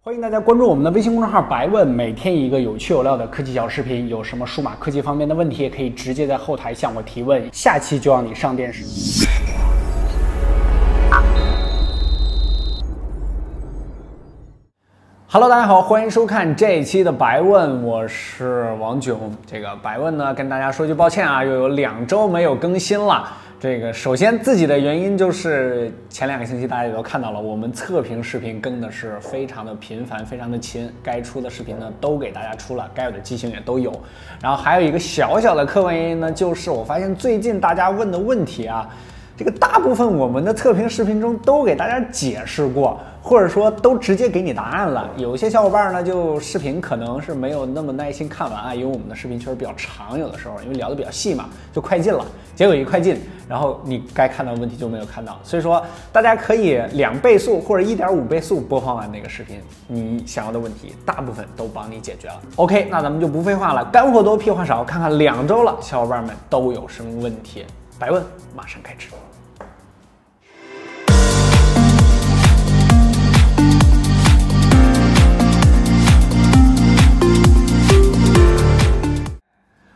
欢迎大家关注我们的微信公众号"白问"，每天一个有趣有料的科技小视频。有什么数码科技方面的问题，也可以直接在后台向我提问。下期就让你上电视。Hello， 大家好，欢迎收看这一期的白问，我是王炯。这个白问呢，跟大家说句抱歉啊，又有2周没有更新了。首先自己的原因就是前2个星期大家也都看到了，我们测评视频更的是非常的频繁，非常的勤，该出的视频呢都给大家出了，该有的机型也都有。然后还有一个小小的客观原因呢，就是我发现最近大家问的问题啊，这个大部分我们的测评视频中都给大家解释过，或者说都直接给你答案了。有些小伙伴呢，就视频可能是没有那么耐心看完啊，因为我们的视频确实比较长，有的时候因为聊得比较细嘛，就快进了。结果一快进，然后你该看到的问题就没有看到。所以说，大家可以2倍速或者1.5倍速播放完那个视频，你想要的问题大部分都帮你解决了。OK， 那咱们就不废话了，干货多屁话少，看看2周了，小伙伴们都有什么问题？白问马上开始。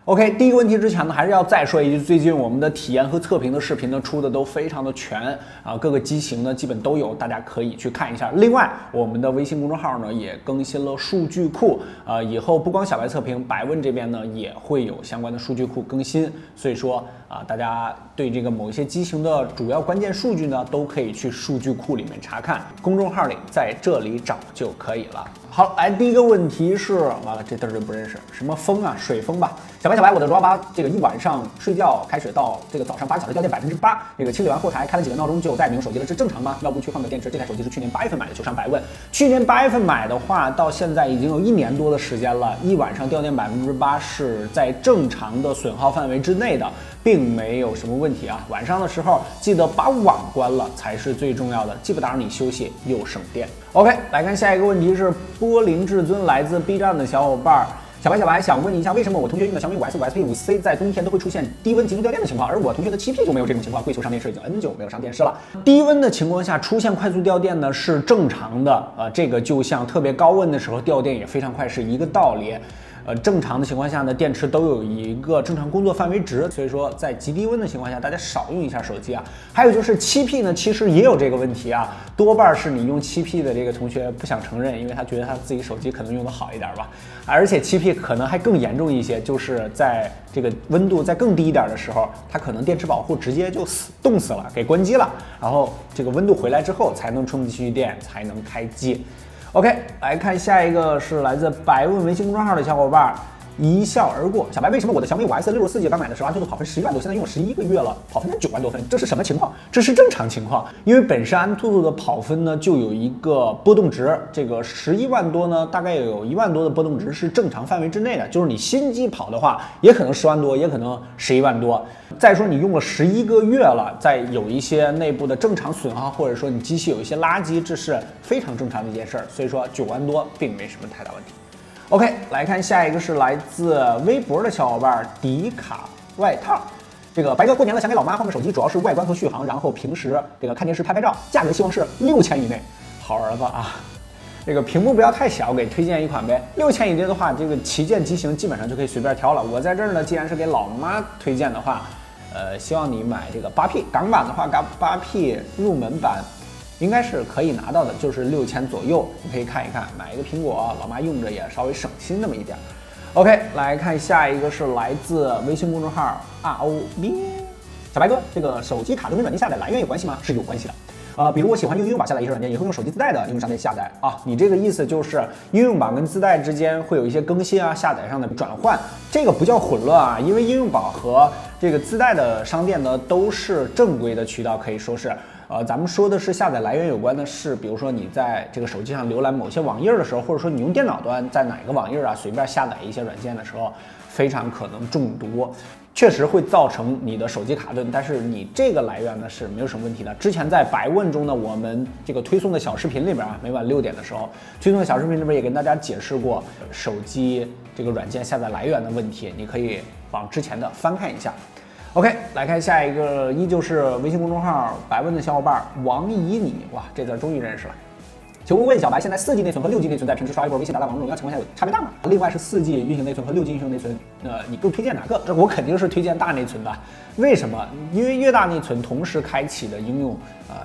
OK， 第一个问题之前呢，还是要再说一句，最近我们的体验和测评的视频呢出的都非常的全啊，各个机型呢基本都有，大家可以去看一下。另外，我们的微信公众号呢也更新了数据库，以后不光小白测评，白问这边呢也会有相关的数据库更新，所以说大家对这个某一些机型的主要关键数据呢，都可以去数据库里面查看，公众号里在这里找就可以了。好，来第一个问题是，完了这字儿就不认识，什么风啊，水风吧。小白，我的抓把这个一晚上睡觉开始到这个早上8个小时掉电8%，这个清理完后台开了几个闹钟就再没用手机了，这正常吗？要不去换个电池？这台手机是去年8月份买的，就上白问。去年8月份买的话，到现在已经有1年多的时间了，一晚上掉电8%是在正常的损耗范围之内的，并没有什么问题啊。晚上的时候记得把网关了才是最重要的，既不打扰你休息，又省电。OK， 来看下一个问题是波林至尊，来自 B 站的小伙伴。小白想问一下，为什么我同学用的小米5S、5SP、5C 在冬天都会出现低温集中掉电的情况，而我同学的7P 就没有这种情况？跪求上电视，已经 N 久没有上电视了。低温的情况下出现快速掉电呢是正常的，这个就像特别高温的时候掉电也非常快是一个道理。正常的情况下呢，电池都有一个正常工作范围值，所以说在极低温的情况下，大家少用一下手机啊。还有就是7P 呢，其实也有这个问题啊，多半是你用7P 的这个同学不想承认，因为他觉得他自己手机可能用得好一点吧。而且7P 可能还更严重一些，就是在这个温度再更低一点的时候，它可能电池保护直接就冻死了，给关机了，然后这个温度回来之后才能充进去电，才能开机。OK， 来看下一个是来自白问微信公众号的小伙伴一笑而过。小白，为什么我的小米5S 64G 刚买的时候安兔兔跑分11万多，现在用了11个月了，跑分才9万多分，这是什么情况？这是正常情况，因为本身安兔兔的跑分呢就有一个波动值，这个11万多呢，大概有1万多的波动值是正常范围之内的，就是你新机跑的话，也可能10万多，也可能11万多。再说你用了11个月了，再有一些内部的正常损耗，或者说你机器有一些垃圾，这是非常正常的一件事儿，所以说9万多并没什么太大问题。OK， 来看下一个是来自微博的小伙伴迪卡外套。这个白哥过年了，想给老妈换个手机，主要是外观和续航，然后平时这个看电视拍照，价格希望是6000以内。好儿子啊，这个屏幕不要太小，给推荐一款呗。6000以内的话，这个旗舰机型基本上就可以随便挑了。我在这儿呢，既然是给老妈推荐的话，希望你买这个8P 港版的话，8P 入门版应该是可以拿到的，就是6000左右，你可以看一看，买一个苹果，老妈用着也稍微省心那么一点。OK， 来看下一个是来自微信公众号 ROB 小白哥，这个手机卡顿跟软件下载来源有关系吗？是有关系的。比如我喜欢用应用宝下载一些软件，也会用手机自带的应用商店下载啊。你这个意思就是应用宝跟自带之间会有一些更新啊，下载上的转换，这个不叫混乱啊，因为应用宝和这个自带的商店呢都是正规的渠道，可以说是。咱们说的是下载来源有关的是，比如说你在这个手机上浏览某些网页的时候，或者说你用电脑端在哪个网页啊随便下载一些软件的时候，非常可能中毒。确实会造成你的手机卡顿，但是你这个来源呢是没有什么问题的。之前在白问中呢，我们这个推送的小视频里边啊，每晚6点的时候推送的小视频里边也跟大家解释过手机这个软件下载来源的问题，你可以往之前的翻看一下。OK， 来看下一个，依旧是微信公众号白问的小伙伴王怡你，哇，这字终于认识了。请问小白，现在4G 内存和6G 内存在平时刷一波微信、打打王者荣耀情况下有差别大吗？另外是4G 运行内存和6G 运行内存，你更推荐哪个？这我肯定是推荐大内存的。为什么？因为越大内存同时开启的应用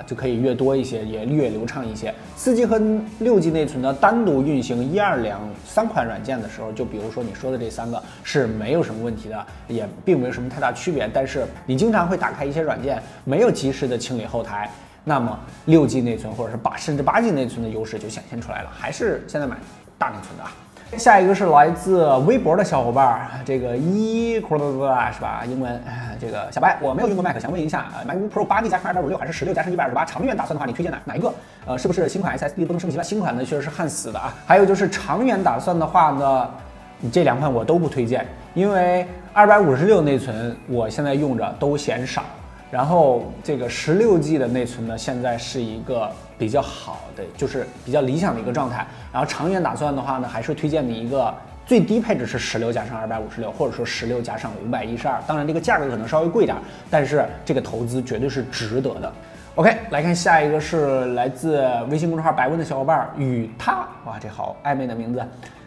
就可以越多一些，也越流畅一些。4G 和6G 内存呢，单独运行1、2、2、3款软件的时候，就比如说你说的这3个是没有什么问题的，也并没有什么太大区别。但是你经常会打开一些软件，没有及时的清理后台。那么6G 内存或者是甚至8G 内存的优势就显现出来了，还是现在买大内存的啊。下一个是来自微博的小伙伴，这个是吧？英文，这个小白，我没有用过 Mac， 想问一下，MacBook Pro 8G 加上256还是16加上128？长远打算的话，你推荐哪一个？是不是新款 SSD 不能升级了？新款呢确实是焊死的啊。还有就是长远打算的话呢，你这2款我都不推荐，因为256内存我现在用着都嫌少。然后这个16G 的内存呢，现在是一个比较好的，就是比较理想的一个状态。然后长远打算的话呢，还是推荐你一个最低配置是16加上256，或者说16加上512。当然这个价格可能稍微贵点，但是这个投资绝对是值得的。OK， 来看下一个是来自微信公众号白问的小伙伴与他，哇，这好暧昧的名字。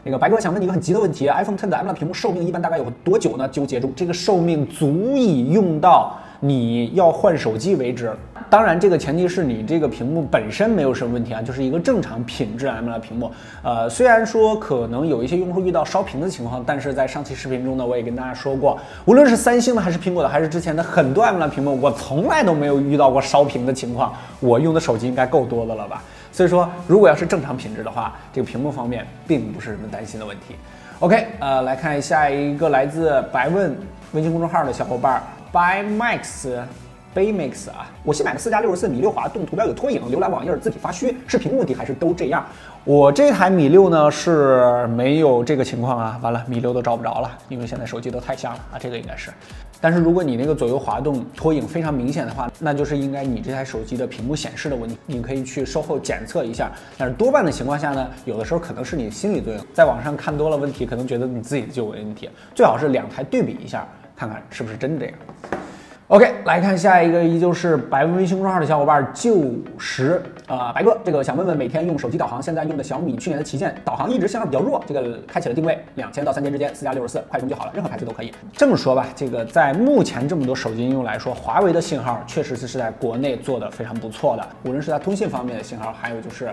那个白哥想问你一个很急的问题 ，iPhone X 的 AMOLED 屏幕寿命一般大概有多久呢？纠结住这个寿命足以用到你要换手机为止。当然，这个前提是你这个屏幕本身没有什么问题啊，就是一个正常品质 AMOLED 屏幕。虽然说可能有一些用户遇到烧屏的情况，但是在上期视频中呢，我也跟大家说过，无论是三星的还是苹果的，还是之前的很多 AMOLED 屏幕，我从来都没有遇到过烧屏的情况。我用的手机应该够多的了吧？所以说，如果要是正常品质的话，这个屏幕方面并不是什么担心的问题。OK， 来看下一个来自白问微信公众号的小伙伴 Baymax 啊，我新买的4+64米6滑动，图标有拖影，浏览网页字体发虚，是屏幕问题还是都这样？我这台米6呢是没有这个情况啊，完了米6都找不着了，因为现在手机都太像了啊，这个应该是。但是如果你那个左右滑动拖影非常明显的话，那就是应该你这台手机的屏幕显示的问题，你可以去售后检测一下。但是多半的情况下呢，有的时候可能是你心理作用，在网上看多了问题，可能觉得你自己就有问题，最好是2台对比一下，看看是不是真这样。OK， 来看下一个，依旧是白问微信公众号的小伙伴90白哥，这个想问问每天用手机导航，现在用的小米去年的旗舰导航一直信号比较弱，这个开启了定位2000到3000之间，4+64快充就好了，任何牌子都可以。这么说吧，这个在目前这么多手机应用来说，华为的信号确实是在国内做的非常不错的，无论是在通信方面的信号，还有就是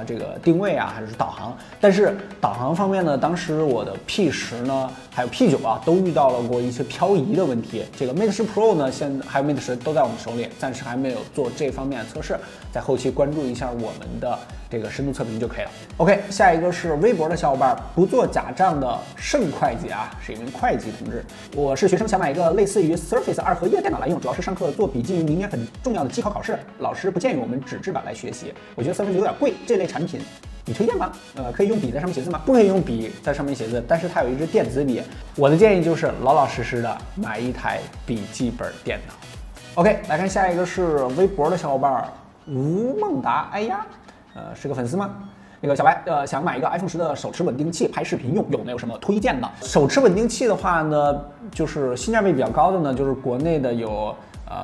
这个定位啊，还是导航。但是导航方面呢，当时我的 P10呢，还有 P9啊，都遇到了过一些漂移的问题。这个 Mate 10 Pro 呢，还有 Mate 10都在我们手里，暂时还没有做这方面的测试，在后期关注一下我们的这个深度测评就可以了。OK， 下一个是微博的小伙伴不做假账的盛会计啊，是一名会计同志。我是学生，想买一个类似于 Surface 2合一的电脑来用，主要是上课做笔记，明年很重要的机考试，老师不建议我们纸质版来学习，我觉得Surface有点贵，这类产品你推荐吗？可以用笔在上面写字吗？不可以用笔在上面写字，但是它有一支电子笔。我的建议就是老老实实的买一台笔记本电脑。OK， 来看下一个是微博的小伙伴吴孟达，哎呀，是个粉丝吗？那个小白，想买一个 iPhone 10的手持稳定器拍视频用，有没有什么推荐的？手持稳定器的话呢，就是性价比比较高的呢，就是国内的有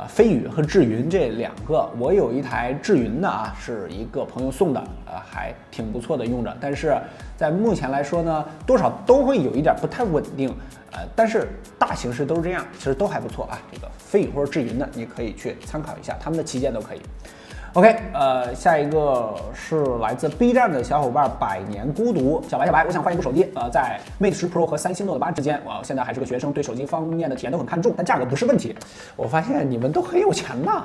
飞宇和智云这2个。我有一台智云的啊，是一个朋友送的，还挺不错的用着。但是在目前来说呢，多少都会有一点不太稳定，但是大形势都是这样，其实都还不错啊。这个飞宇或者智云的，你可以去参考一下，他们的旗舰都可以。OK， 下一个是来自 B 站的小伙伴百年孤独，小白，我想换一部手机，在 Mate 10 Pro 和三星 Note 8之间，我现在还是个学生，对手机方面的体验都很看重，但价格不是问题。我发现你们都很有钱呐，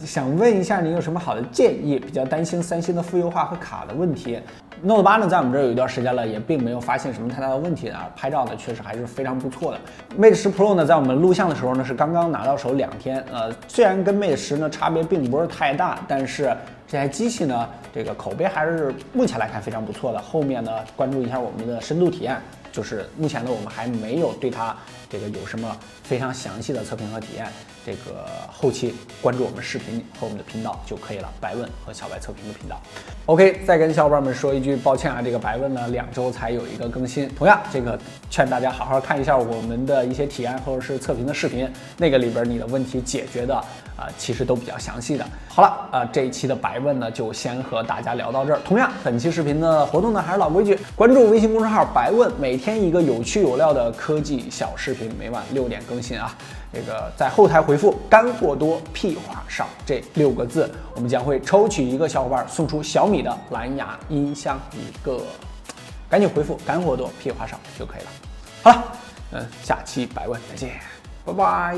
想问一下你有什么好的建议？比较担心三星的负优化和卡的问题。Note 8呢，在我们这儿有一段时间了，也并没有发现什么太大的问题啊，拍照呢确实还是非常不错的。Mate 10 Pro 呢，在我们录像的时候呢，是刚刚拿到手2天，虽然跟 Mate 10呢差别并不是太大，但是这台机器呢，这个口碑还是目前来看非常不错的。后面呢，关注一下我们的深度体验，就是目前呢，我们还没有对它这个有什么非常详细的测评和体验。这个后期关注我们视频和我们的频道就可以了，白问和小白测评的频道。OK， 再跟小伙伴们说一句抱歉啊，这个白问呢2周才有一个更新。同样，这个劝大家好好看一下我们的一些体验或者是测评的视频，那个里边你的问题解决的其实都比较详细的。好了，这一期的百问呢就先和大家聊到这儿。同样，本期视频的活动呢还是老规矩，关注微信公众号百问，每天一个有趣有料的科技小视频，每晚6点更新啊。这个在后台回复“干货多，屁话少”这6个字，我们将会抽取一个小伙伴送出小米的蓝牙音箱1个。赶紧回复“干货多，屁话少”就可以了。好了，下期百问再见，拜拜。